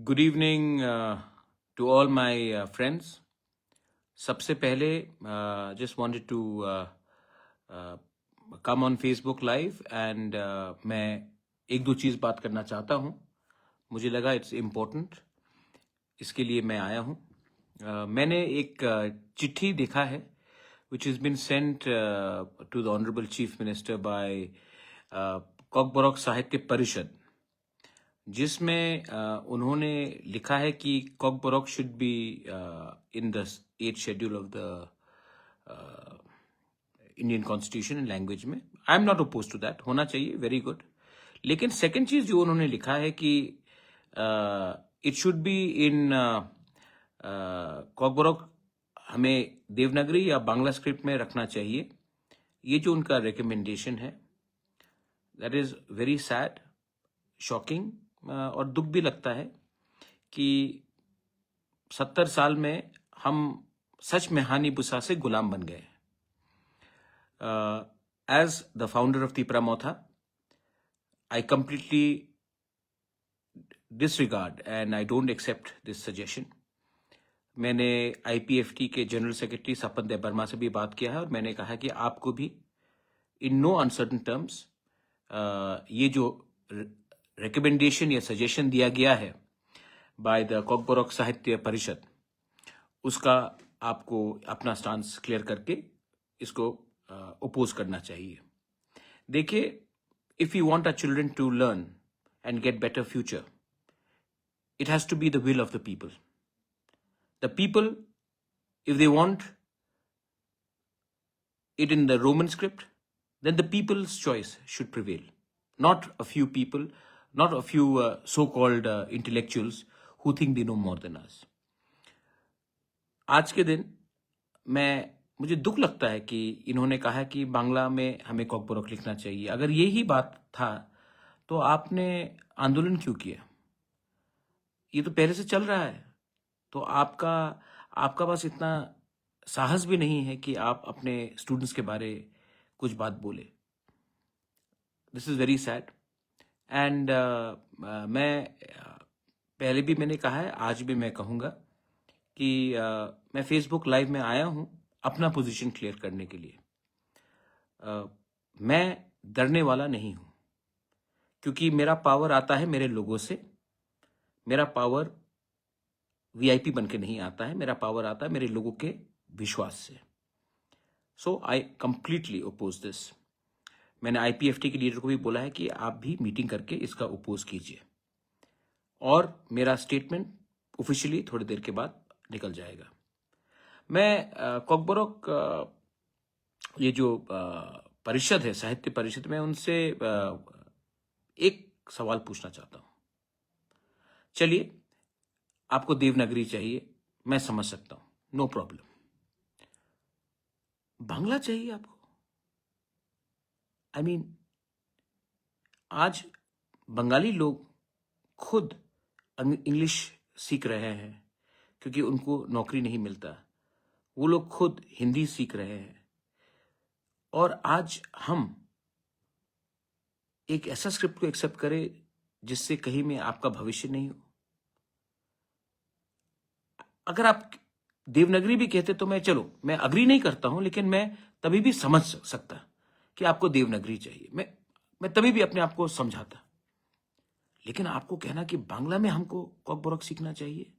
Good evening to all my friends. सबसे पहले just wanted to come on Facebook live and मैं एक दो चीज़ बात करना चाहता हूँ। मुझे लगा इट्स इम्पोर्टेंट, इसके लिए मैं आया हूँ। मैंने एक चिट्ठी देखा है which has been sent to the Honorable Chief Minister by कॉकबोरोक साहित्य परिषद, जिसमें उन्होंने लिखा है कि Kokborok should be in the 8th schedule of the Indian constitution in language में। I am not oppose to that, होना चाहिए, वेरी गुड। लेकिन सेकंड चीज जो उन्होंने लिखा है कि इट शुड बी इन कॉकबोरोक हमें देवनागरी या बांग्ला स्क्रिप्ट में रखना चाहिए। ये जो उनका रिकमेंडेशन है, that is very sad, shocking, और दुख भी लगता है कि 70 साल में हम सच में हानि बुसा से गुलाम बन गए। As the founder of Tipra Motha, I completely disregard and I don't accept this suggestion. मैंने आईपीएफटी के general secretary Sapan Debbarma से भी बात किया है और मैंने कहा कि आपको भी इन नो अनसर्टन टर्म्स ये जो रिकमेंडेशन या सजेशन दिया गया है बाय द कॉकबोरोक साहित्य परिषद, उसका आपको अपना स्टांस क्लियर करके इसको ओपोज करना चाहिए। देखिए, if you want our children to learn and get better future, it has to be the will of the people. The people, if they want it in the Roman script, then the people's choice should prevail, not a few people, not a few so-called intellectuals who think they know more than us. आज के दिन मुझे दुख लगता है कि इन्होंने कहा कि बांग्ला में हमें कॉकबोरोक लिखना चाहिए। अगर यही बात था तो आपने आंदोलन क्यों किया? ये तो पहले से चल रहा है। तो आपका पास इतना साहस भी नहीं है कि आप अपने स्टूडेंट्स के बारे कुछ बात बोले। This is very sad and मैं पहले भी मैंने कहा है, आज भी मैं कहूँगा कि मैं फेसबुक लाइव में आया हूँ अपना पोजीशन क्लियर करने के लिए। मैं डरने वाला नहीं हूँ, क्योंकि मेरा पावर आता है मेरे लोगों से। मेरा पावर वीआईपी बन के नहीं आता है, मेरा पावर आता है मेरे लोगों के विश्वास से। सो आई कंप्लीटली ओपोज दिस। मैंने आईपीएफटी के लीडर को भी बोला है कि आप भी मीटिंग करके इसका ओपोज कीजिए और मेरा स्टेटमेंट ऑफिशियली थोड़ी देर के बाद निकल जाएगा। मैं कॉकबोरोक ये जो परिषद है, साहित्य परिषद, में उनसे एक सवाल पूछना चाहता हूं। चलिए, आपको देवनागरी चाहिए, मैं समझ सकता हूं, नो प्रॉब्लम। बांग्ला चाहिए आपको? आई मीन, आज बंगाली लोग खुद इंग्लिश सीख रहे हैं क्योंकि उनको नौकरी नहीं मिलता। वो लोग खुद हिंदी सीख रहे हैं और आज हम एक ऐसा स्क्रिप्ट को एक्सेप्ट करें जिससे कहीं में आपका भविष्य नहीं हो। अगर आप देवनागरी भी कहते तो मैं अग्री नहीं करता हूं, लेकिन मैं तभी भी समझ सकता कि आपको देवनागरी चाहिए। मैं तभी भी अपने आप को समझाता। लेकिन आपको कहना कि बांग्ला में हमको कॉकबोरोक सीखना चाहिए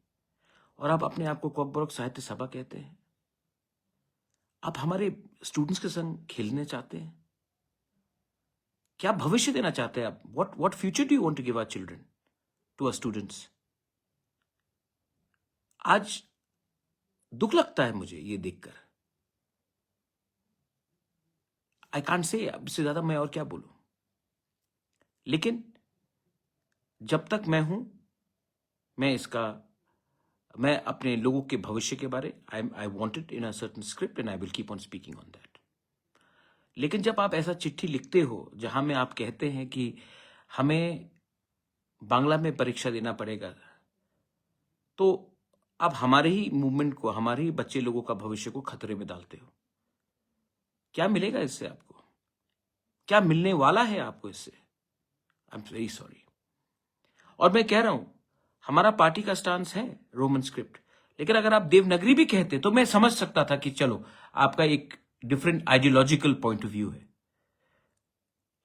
और आप अपने आप को कॉकबोरोक साहित्य सभा कहते हैं। आप हमारे स्टूडेंट्स के संग खेलने चाहते हैं? क्या भविष्य देना चाहते हैं आप? What future do you want to give our children, to our students? आज दुख लगता है मुझे ये देखकर। आई कांट से, अब से ज्यादा मैं और क्या बोलूं। लेकिन जब तक मैं हूं, मैं अपने लोगों के भविष्य के बारे, I want it in a certain script and I will keep on speaking on that. लेकिन जब आप ऐसा चिट्ठी लिखते हो जहां में आप कहते हैं कि हमें बांग्ला में परीक्षा देना पड़ेगा, तो आप हमारे ही मूवमेंट को, हमारे ही बच्चे लोगों का भविष्य को खतरे में डालते हो। क्या मिलेगा इससे आपको? क्या मिलने वाला है आपको इससे? I am very sorry. और मैं कह रहा हूं, हमारा पार्टी का स्टांस है रोमन स्क्रिप्ट, लेकिन अगर आप देवनागरी भी कहते तो मैं समझ सकता था कि चलो आपका एक different ideological point of view है।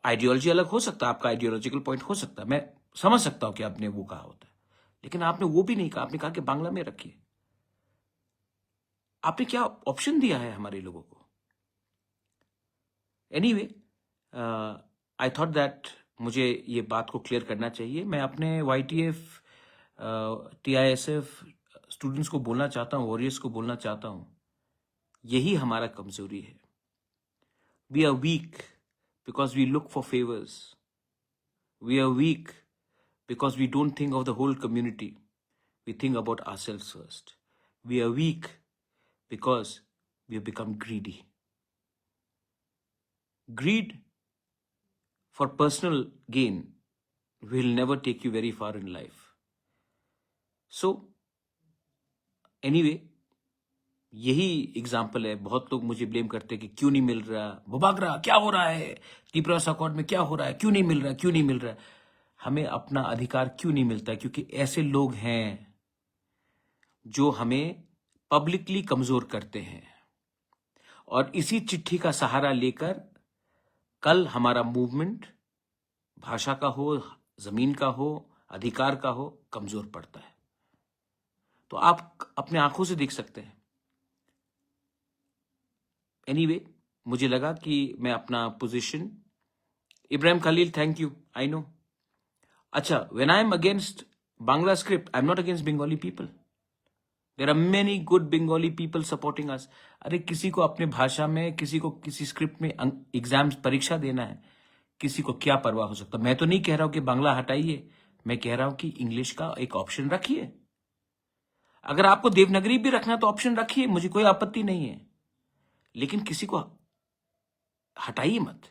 आइडियोलॉजी अलग हो सकता है, आपका आइडियोलॉजिकल पॉइंट हो सकता है, मैं समझ सकता हूं कि आपने वो कहा होता है, लेकिन आपने वो भी नहीं कहा। आपने कहा कि बांग्ला में रखिए। आपने क्या ऑप्शन दिया है हमारे लोगों को? एनीवे, आई थॉट दैट मुझे ये बात को क्लियर करना चाहिए। मैं अपने YTF TISF स्टूडेंट्स को बोलना चाहता हूँ, वॉरियर्स को बोलना चाहता हूँ, यही हमारा कमजोरी है। We are weak because we look for favours. We are weak because we don't think of the whole community. We think about ourselves first. We are weak because we have become greedy. Greed for personal gain will never take you very far in life. So, anyway, यही example है। बहुत लोग मुझे blame करते हैं कि क्यों नहीं मिल रहा, बुबागरा क्या हो रहा है, त्रिपुरा अकॉर्ड में क्या हो रहा है, क्यों नहीं मिल रहा, क्यों नहीं मिल रहा। हमें अपना अधिकार क्यों नहीं मिलता? क्योंकि ऐसे लोग हैं जो हमें पब्लिकली कमजोर करते हैं, और इसी चिट्ठी का सहारा लेकर कल हमारा मूवमेंट भाषा का हो, जमीन का हो, अधिकार का हो, कमजोर पड़ता है। तो आप अपने आंखों से देख सकते हैं। एनीवे, मुझे लगा कि मैं अपना position, Ibrahim Khalil, thank you, I know. अच्छा, when I am against Bangla script, I am not against Bengali people. There are many good Bengali people supporting us. अरे किसी को अपने भाषा में, किसी को किसी स्क्रिप्ट में एग्जाम्स परीक्षा देना है, किसी को क्या परवाह हो सकता। मैं तो नहीं कह रहा हूं कि बांग्ला हटाइए, मैं कह रहा हूं कि इंग्लिश का एक ऑप्शन रखिए। अगर आपको देवनागरी भी रखना तो ऑप्शन रखिए, मुझे कोई आपत्ति नहीं है, लेकिन किसी को हटाइए मत।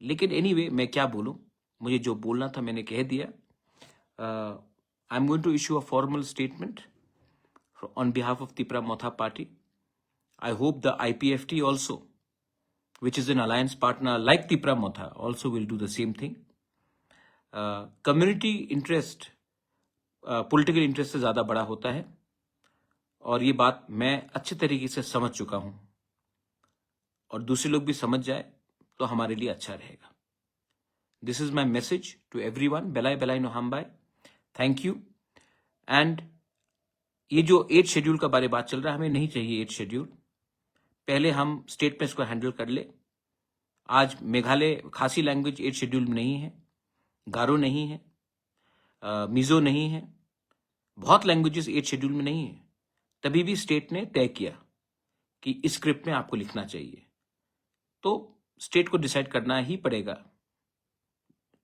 लेकिन एनीवे, मैं क्या बोलूं, मुझे जो बोलना था मैंने कह दिया। I am going to issue a formal statement on behalf of Tripura Motha Party. I hope the IPFT also, which is an alliance partner like Tripura Motha, also will do the same thing. Community interest, political interest से ज़्यादा बड़ा होता है, और ये बात मैं अच्छे तरीके से समझ चुका हूँ, और दूसरे लोग भी समझ जाए तो हमारे लिए अच्छा रहेगा। This is my message to everyone. Belai Belai no Hambai. Thank you. And ये जो 8 शेड्यूल का बारे बात चल रहा है, हमें नहीं चाहिए 8 शेड्यूल। पहले हम स्टेट में इसको हैंडल कर ले। आज मेघालय खासी लैंग्वेज 8 शेड्यूल में नहीं है, गारो नहीं है, मिजो नहीं है, बहुत लैंग्वेजेस 8 शेड्यूल में नहीं है। तभी भी स्टेट ने तय किया कि इस स्क्रिप्ट में आपको लिखना चाहिए, तो स्टेट को डिसाइड करना ही पड़ेगा,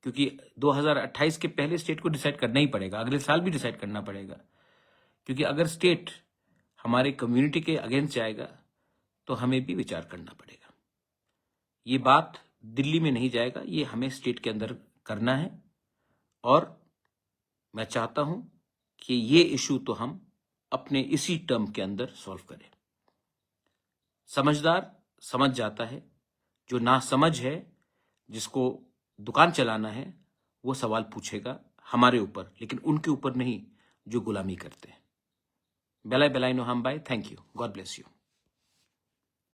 क्योंकि 2028 के पहले स्टेट को डिसाइड करना ही पड़ेगा, अगले साल भी डिसाइड करना पड़ेगा। क्योंकि अगर स्टेट हमारे कम्युनिटी के अगेंस्ट जाएगा तो हमें भी विचार करना पड़ेगा। ये बात दिल्ली में नहीं जाएगा, ये हमें स्टेट के अंदर करना है, और मैं चाहता हूं कि ये इशू तो हम अपने इसी टर्म के अंदर सॉल्व करें। समझदार समझ जाता है, जो ना समझ है, जिसको दुकान चलाना है, वो सवाल पूछेगा हमारे ऊपर, लेकिन उनके ऊपर नहीं जो गुलामी करते हैं। Belai Belai no Hambai. Thank you. God bless you.